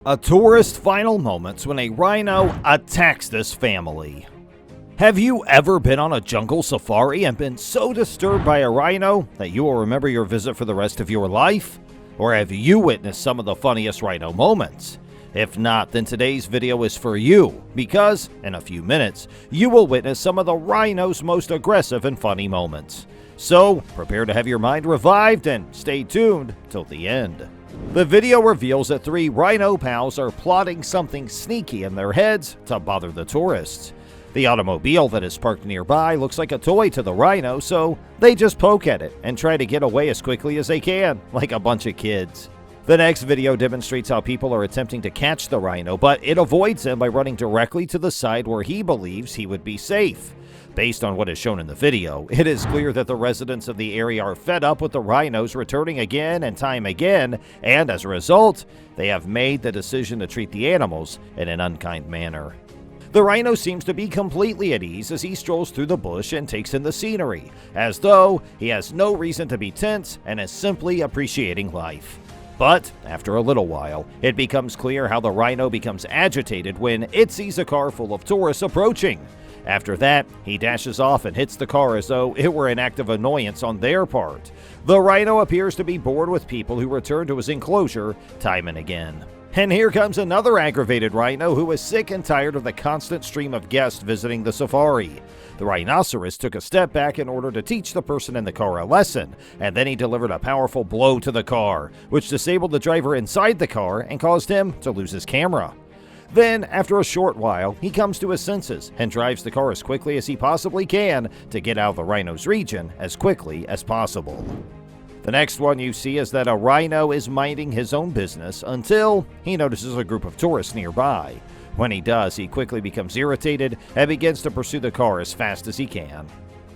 A tourist's final moments when a rhino attacks this family. Have you ever been on a jungle safari and been so disturbed by a rhino that you will remember your visit for the rest of your life? Or have you witnessed some of the funniest rhino moments? If not, then today's video is for you, because in a few minutes, you will witness some of the rhino's most aggressive and funny moments. So, prepare to have your mind revived and stay tuned till the end. The video reveals that three rhino pals are plotting something sneaky in their heads to bother the tourists. The automobile that is parked nearby looks like a toy to the rhino, so they just poke at it and try to get away as quickly as they can, like a bunch of kids. The next video demonstrates how people are attempting to catch the rhino, but it avoids them by running directly to the side where he believes he would be safe. Based on what is shown in the video, it is clear that the residents of the area are fed up with the rhinos returning again and time again, and as a result, they have made the decision to treat the animals in an unkind manner. The rhino seems to be completely at ease as he strolls through the bush and takes in the scenery, as though he has no reason to be tense and is simply appreciating life. But after a little while, it becomes clear how the rhino becomes agitated when it sees a car full of tourists approaching. After that, he dashes off and hits the car as though it were an act of annoyance on their part. The rhino appears to be bored with people who return to his enclosure time and again. And here comes another aggravated rhino who is sick and tired of the constant stream of guests visiting the safari. The rhinoceros took a step back in order to teach the person in the car a lesson, and then he delivered a powerful blow to the car, which disabled the driver inside the car and caused him to lose his camera. Then, after a short while, he comes to his senses and drives the car as quickly as he possibly can to get out of the rhino's region as quickly as possible. The next one you see is that a rhino is minding his own business until he notices a group of tourists nearby. When he does, he quickly becomes irritated and begins to pursue the car as fast as he can.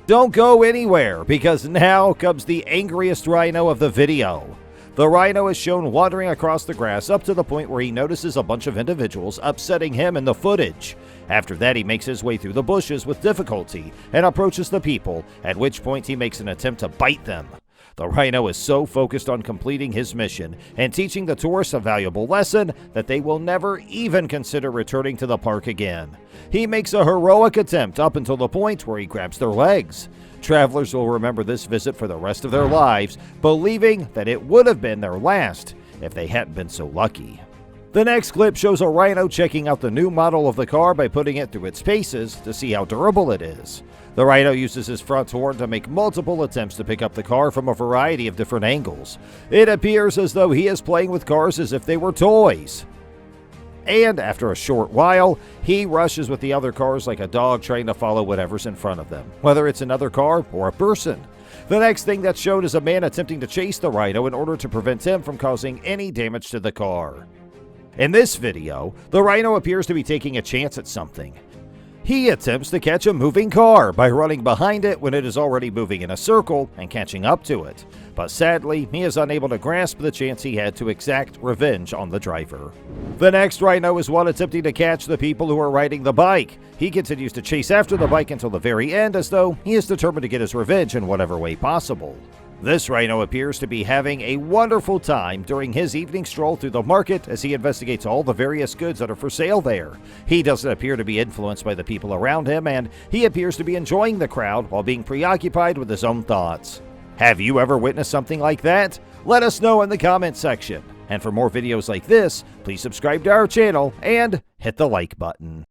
Don't go anywhere, because now comes the angriest rhino of the video. The rhino is shown wandering across the grass up to the point where he notices a bunch of individuals upsetting him in the footage. After that, he makes his way through the bushes with difficulty and approaches the people, at which point he makes an attempt to bite them. The rhino is so focused on completing his mission and teaching the tourists a valuable lesson that they will never even consider returning to the park again. He makes a heroic attempt up until the point where he grabs their legs. Travelers will remember this visit for the rest of their lives, believing that it would have been their last if they hadn't been so lucky. The next clip shows a rhino checking out the new model of the car by putting it through its paces to see how durable it is. The rhino uses his front horn to make multiple attempts to pick up the car from a variety of different angles. It appears as though he is playing with cars as if they were toys. And after a short while, he rushes with the other cars like a dog trying to follow whatever's in front of them, whether it's another car or a person. The next thing that's shown is a man attempting to chase the rhino in order to prevent him from causing any damage to the car. In this video, the rhino appears to be taking a chance at something. He attempts to catch a moving car by running behind it when it is already moving in a circle and catching up to it. But sadly, he is unable to grasp the chance he had to exact revenge on the driver. The next rhino is one attempting to catch the people who are riding the bike. He continues to chase after the bike until the very end, as though he is determined to get his revenge in whatever way possible. This rhino appears to be having a wonderful time during his evening stroll through the market as he investigates all the various goods that are for sale there. He doesn't appear to be influenced by the people around him, and he appears to be enjoying the crowd while being preoccupied with his own thoughts. Have you ever witnessed something like that? Let us know in the comment section. And for more videos like this, please subscribe to our channel and hit the like button.